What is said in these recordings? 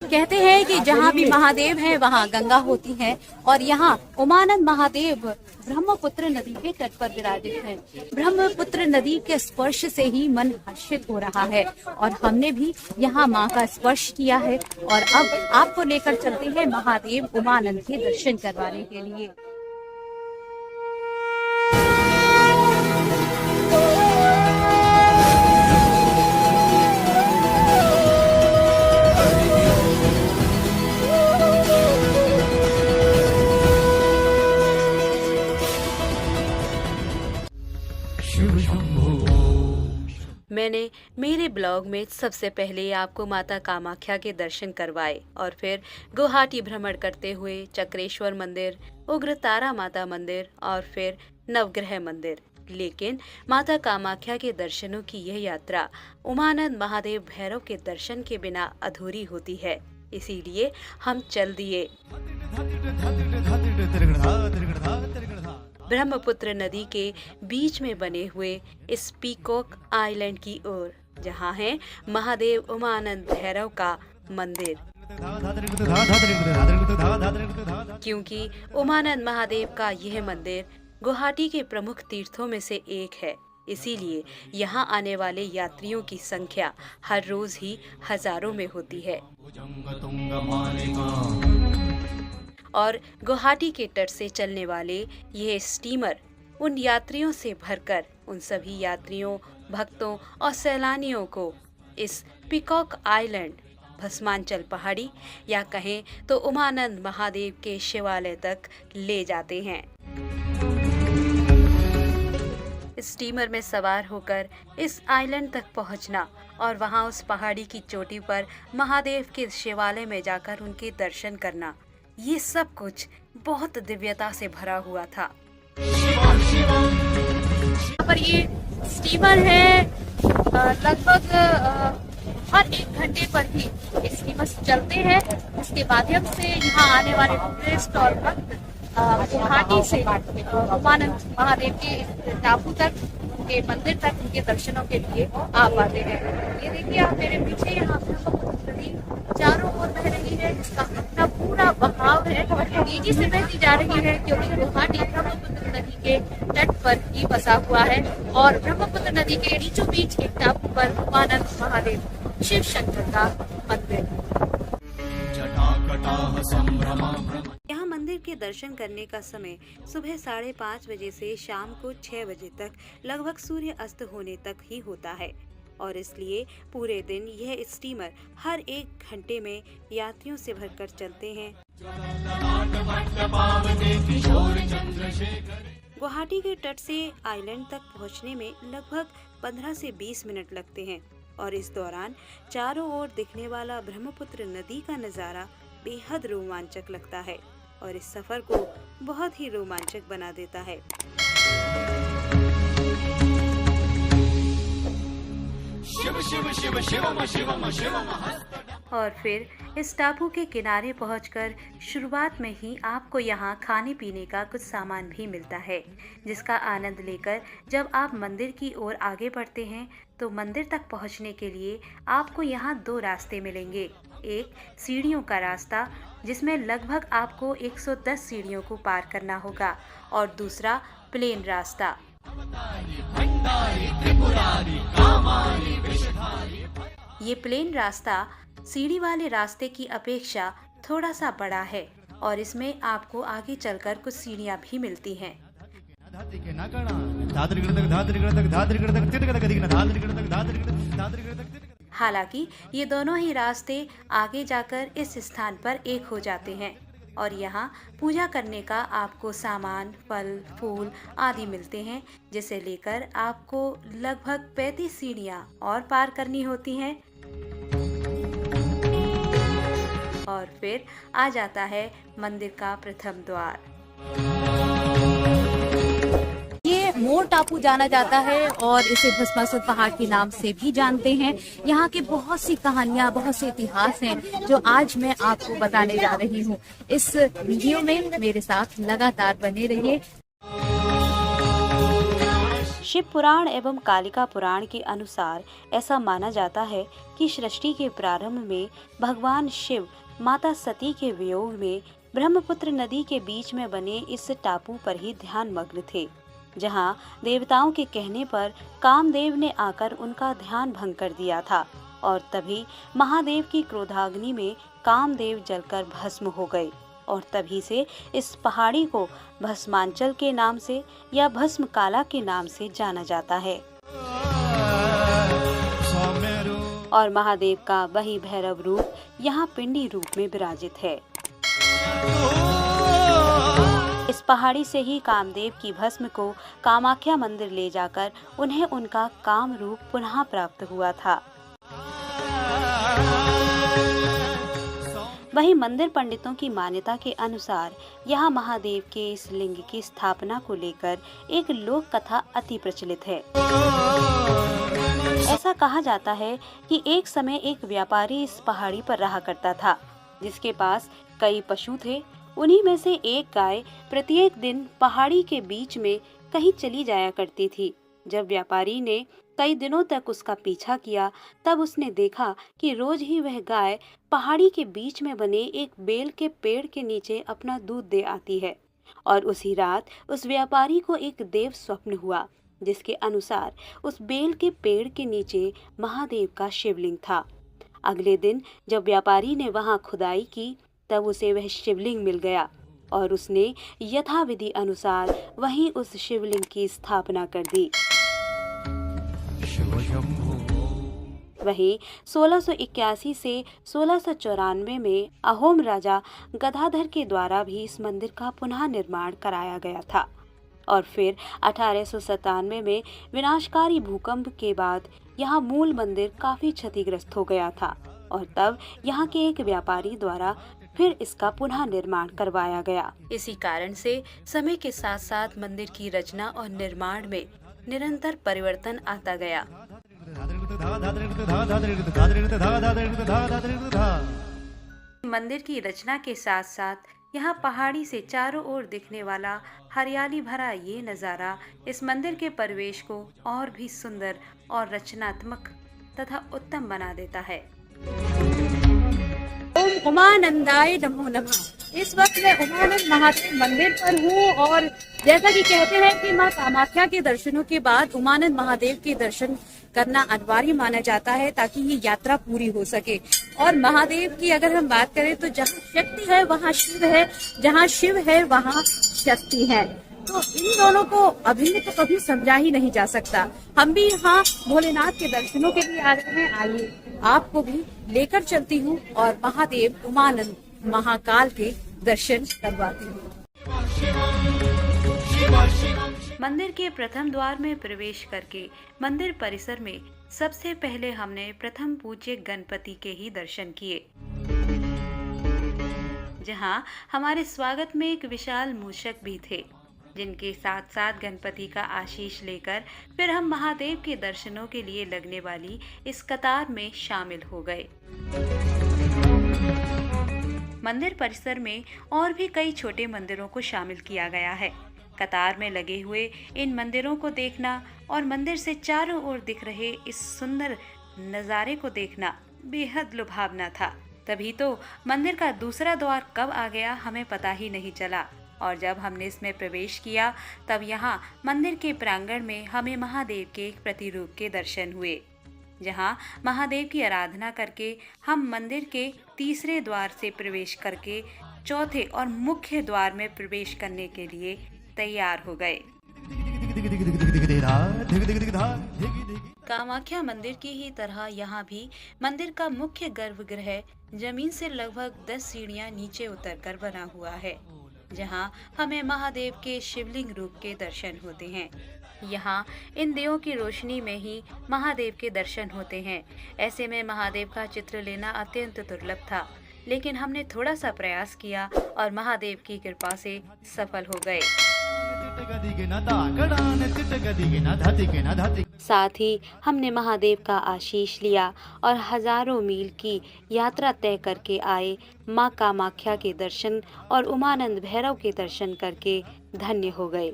कहते हैं कि जहाँ भी महादेव है वहाँ गंगा होती है और यहाँ उमानंद महादेव ब्रह्मपुत्र नदी के तट पर विराजित हैं। ब्रह्मपुत्र नदी के स्पर्श से ही मन हर्षित हो रहा है और हमने भी यहाँ माँ का स्पर्श किया है और अब आपको लेकर चलते हैं महादेव उमानंद के दर्शन करवाने के लिए। मैंने मेरे ब्लॉग में सबसे पहले आपको माता कामाख्या के दर्शन करवाए और फिर गुवाहाटी भ्रमण करते हुए चक्रेश्वर मंदिर, उग्रतारा माता मंदिर और फिर नवग्रह मंदिर। लेकिन माता कामाख्या के दर्शनों की यह यात्रा उमानंद महादेव भैरव के दर्शन के बिना अधूरी होती है, इसीलिए हम चल दिए ब्रह्मपुत्र नदी के बीच में बने हुए इस पीकॉक आइलैंड की ओर, जहां है महादेव उमानंद भैरव का मंदिर। क्योंकि उमानंद महादेव का यह मंदिर गुवाहाटी के प्रमुख तीर्थों में से एक है, इसीलिए यहां आने वाले यात्रियों की संख्या हर रोज ही हजारों में होती है। और गुवाहाटी के तट से चलने वाले ये स्टीमर उन यात्रियों से भरकर उन सभी यात्रियों, भक्तों और सैलानियों को इस पीकॉक आइलैंड, भस्मांचल पहाड़ी या कहें तो उमानंद महादेव के शिवालय तक ले जाते हैं। स्टीमर में सवार होकर इस आइलैंड तक पहुंचना और वहां उस पहाड़ी की चोटी पर महादेव के शिवालय में जाकर उनके दर्शन करना, ये सब कुछ बहुत दिव्यता से भरा हुआ था। यहाँ पर ये स्टीमर है, लगभग हर 1 घंटे पर ही स्टीमर चलते हैं। इसके माध्यम से यहाँ आने वाले टूरिस्ट और भक्त गुवाहाटी से उमानंद महादेव के टापू तक, उनके मंदिर तक, उनके दर्शनों के लिए आ पाते हैं। ये देखिए आप मेरे पीछे, यहाँ ब्रह्मपुत्र नदी चारों ओर बह रही है, जिसका अपना पूरा बहाव है, तेजी से बहती जा रही है क्योंकि गुवाहाटी ब्रह्मपुत्र नदी के तट पर ही बसा हुआ है और ब्रह्मपुत्र नदी के बीचों बीच एक टापू पर उमानंद महादेव शिव शंकर का मंदिर। यहाँ मंदिर के दर्शन करने का समय सुबह 5:30 बजे से शाम को 6 बजे तक, लगभग सूर्य अस्त होने तक ही होता है और इसलिए पूरे दिन यह स्टीमर हर 1 घंटे में यात्रियों से भरकर चलते हैं। गुवाहाटी के तट से आइलैंड तक पहुंचने में लगभग 15 से 20 मिनट लगते हैं और इस दौरान चारों ओर दिखने वाला ब्रह्मपुत्र नदी का नजारा बेहद रोमांचक लगता है और इस सफर को बहुत ही रोमांचक बना देता है। शिव शिव शिव शिवम शिवम शिवम। और फिर इस टापू के किनारे पहुंचकर शुरुआत में ही आपको यहाँ खाने पीने का कुछ सामान भी मिलता है, जिसका आनंद लेकर जब आप मंदिर की ओर आगे बढ़ते हैं तो मंदिर तक पहुँचने के लिए आपको यहाँ 2 रास्ते मिलेंगे। एक सीढ़ियों का रास्ता, जिसमें लगभग आपको 110 सीढ़ियों को पार करना होगा, और दूसरा प्लेन रास्ता। ये प्लेन रास्ता सीढ़ी वाले रास्ते की अपेक्षा थोड़ा सा बड़ा है और इसमें आपको आगे चलकर कुछ सीढ़ियाँ भी मिलती हैं। हालांकि ये दोनों ही रास्ते आगे जाकर इस स्थान पर एक हो जाते हैं और यहाँ पूजा करने का आपको सामान, फल, फूल आदि मिलते हैं, जिसे लेकर आपको लगभग 35 सीढ़ियाँ और पार करनी होती हैं। और फिर आ जाता है मंदिर का प्रथम द्वार। ये मोर टापू जाना जाता है और इसे भस्मासुर पहाड़ के नाम से भी जानते हैं। यहाँ की बहुत सी कहानियाँ, बहुत से इतिहास हैं जो आज मैं आपको बताने जा रही हूँ। इस वीडियो में मेरे साथ लगातार बने रहिए। शिव पुराण एवं कालिका पुराण के अनुसार ऐसा माना जाता है कि सृष्टि के प्रारंभ में भगवान शिव माता सती के वियोग में ब्रह्मपुत्र नदी के बीच में बने इस टापू पर ही ध्यान मग्न थे, जहां देवताओं के कहने पर कामदेव ने आकर उनका ध्यान भंग कर दिया था और तभी महादेव की क्रोधाग्नि में कामदेव जलकर भस्म हो गए और तभी से इस पहाड़ी को भस्मांचल के नाम से या भस्मकाला के नाम से जाना जाता है। और महादेव का वही भैरव रूप यहाँ पिंडी रूप में विराजित है। इस पहाड़ी से ही कामदेव की भस्म को कामाख्या मंदिर ले जाकर उन्हें उनका काम रूप पुनः प्राप्त हुआ था। वहीं मंदिर पंडितों की मान्यता के अनुसार यहाँ महादेव के इस लिंग की स्थापना को लेकर एक लोक कथा अति प्रचलित है। ऐसा कहा जाता है कि एक समय एक व्यापारी इस पहाड़ी पर रहा करता था, जिसके पास कई पशु थे। उन्हीं में से एक गाय प्रत्येक दिन पहाड़ी के बीच में कहीं चली जाया करती थी। जब व्यापारी ने कई दिनों तक उसका पीछा किया, तब उसने देखा कि रोज ही वह गाय पहाड़ी के बीच में बने एक बेल के पेड़ के नीचे अपना दूध दे आती है। और उसी रात उस व्यापारी को एक देव स्वप्न हुआ, जिसके अनुसार उस बेल के पेड़ के नीचे महादेव का शिवलिंग था। अगले दिन जब व्यापारी ने वहां खुदाई की, तब उसे वह शिवलिंग मिल गया और उसने यथाविधि अनुसार वहीं उस शिवलिंग की स्थापना कर दी। वहीं 1681 से 1694 में अहोम राजा गदाधर के द्वारा भी इस मंदिर का पुनः निर्माण कराया गया था और फिर 1897 में विनाशकारी भूकंप के बाद यहाँ मूल मंदिर काफी क्षतिग्रस्त हो गया था और तब यहाँ के एक व्यापारी द्वारा फिर इसका पुनः निर्माण करवाया गया। इसी कारण से समय के साथ साथ मंदिर की रचना और निर्माण में निरंतर परिवर्तन आता गया। मंदिर की रचना के साथ साथ यहाँ पहाड़ी से चारों ओर दिखने वाला हरियाली भरा ये नज़ारा इस मंदिर के परिवेश को और भी सुंदर और रचनात्मक तथा उत्तम बना देता है। ओम उमानंदाय नमो नमः। इस वक्त मैं उमानंद महादेव मंदिर पर हूँ और जैसा कि कहते हैं कि माँ कामाख्या के दर्शनों के बाद उमानंद महादेव के दर्शन करना अनिवार्य माना जाता है ताकि ये यात्रा पूरी हो सके। और महादेव की अगर हम बात करें तो जहाँ शक्ति है वहाँ शिव है, जहाँ शिव है वहाँ शक्ति है, तो इन दोनों को अभिन्न तो कभी समझा ही नहीं जा सकता। हम भी यहाँ भोलेनाथ के दर्शनों के लिए आ रहे हैं। आइए आपको भी लेकर चलती हूँ और महादेव उमानंद महाकाल के दर्शन करवाती हूँ। मंदिर के प्रथम द्वार में प्रवेश करके मंदिर परिसर में सबसे पहले हमने प्रथम पूज्य गणपति के ही दर्शन किए, जहां हमारे स्वागत में एक विशाल मूषक भी थे, जिनके साथ साथ गणपति का आशीष लेकर फिर हम महादेव के दर्शनों के लिए लगने वाली इस कतार में शामिल हो गए। मंदिर परिसर में और भी कई छोटे मंदिरों को शामिल किया गया है। कतार में लगे हुए इन मंदिरों को देखना और मंदिर से चारों ओर दिख रहे इस सुंदर नज़ारे को देखना बेहद लुभावना था। तभी तो मंदिर का दूसरा द्वार कब आ गया हमें पता ही नहीं चला और जब हमने इसमें प्रवेश किया तब यहाँ मंदिर के प्रांगण में हमें महादेव के एक प्रतिरूप के दर्शन हुए, जहाँ महादेव की आराधना करके हम मंदिर के तीसरे द्वार से प्रवेश करके चौथे और मुख्य द्वार में प्रवेश करने के लिए तैयार हो गए। कामाख्या मंदिर की ही तरह यहाँ भी मंदिर का मुख्य गर्भगृह जमीन से लगभग 10 सीढ़ियाँ नीचे उतरकर बना हुआ है, जहाँ हमें महादेव के शिवलिंग रूप के दर्शन होते हैं। यहाँ इन दियों की रोशनी में ही महादेव के दर्शन होते हैं। ऐसे में महादेव का चित्र लेना अत्यंत दुर्लभ था, लेकिन हमने थोड़ा सा प्रयास किया और महादेव की कृपा से सफल हो गए। साथ ही हमने महादेव का आशीष लिया और हजारों मील की यात्रा तय करके आए माँ कामाख्या के दर्शन और उमानंद भैरव के दर्शन करके धन्य हो गए।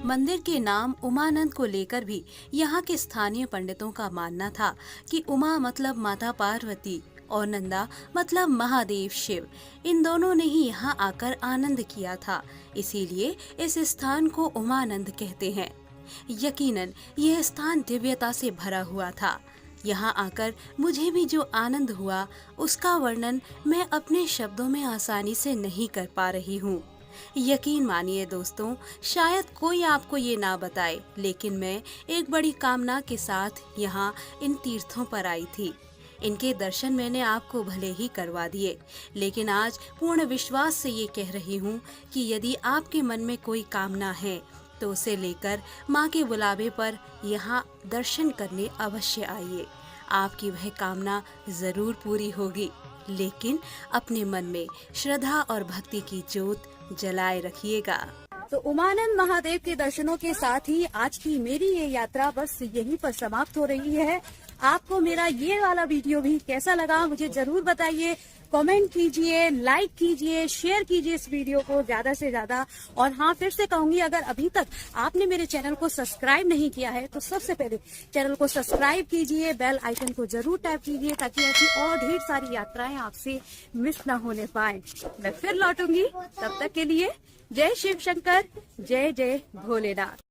मंदिर के नाम उमानंद को लेकर भी यहाँ के स्थानीय पंडितों का मानना था कि उमा मतलब माता पार्वती और नंदा मतलब महादेव शिव, इन दोनों ने ही यहाँ आकर आनंद किया था, इसीलिए इस स्थान को उमानंद कहते हैं। यकीनन यह स्थान दिव्यता से भरा हुआ था। यहाँ आकर मुझे भी जो आनंद हुआ उसका वर्णन मैं अपने शब्दों में आसानी से नहीं कर पा रही हूँ। यकीन मानिए दोस्तों, शायद कोई आपको ये ना बताए, लेकिन मैं एक बड़ी कामना के साथ यहाँ इन तीर्थों पर आई थी। इनके दर्शन मैंने आपको भले ही करवा दिए, लेकिन आज पूर्ण विश्वास से ये कह रही हूँ कि यदि आपके मन में कोई कामना है तो उसे लेकर माँ के बुलावे पर यहाँ दर्शन करने अवश्य आइए। आपकी वह कामना जरूर पूरी होगी, लेकिन अपने मन में श्रद्धा और भक्ति की ज्योत जलाए रखिएगा। तो उमानंद महादेव के दर्शनों के साथ ही आज की मेरी ये यात्रा बस यहीं पर समाप्त हो रही है। आपको मेरा ये वाला वीडियो भी कैसा लगा मुझे जरूर बताइए, कमेंट कीजिए, लाइक कीजिए, शेयर कीजिए इस वीडियो को ज्यादा से ज्यादा। और हाँ, फिर से कहूंगी, अगर अभी तक आपने मेरे चैनल को सब्सक्राइब नहीं किया है तो सबसे पहले चैनल को सब्सक्राइब कीजिए, बेल आइकन को जरूर टैप कीजिए ताकि ऐसी और ढेर सारी यात्राएं आपसे मिस ना होने पाए। मैं फिर लौटूंगी, तब तक के लिए जय शिव शंकर, जय जय भोलेनाथ।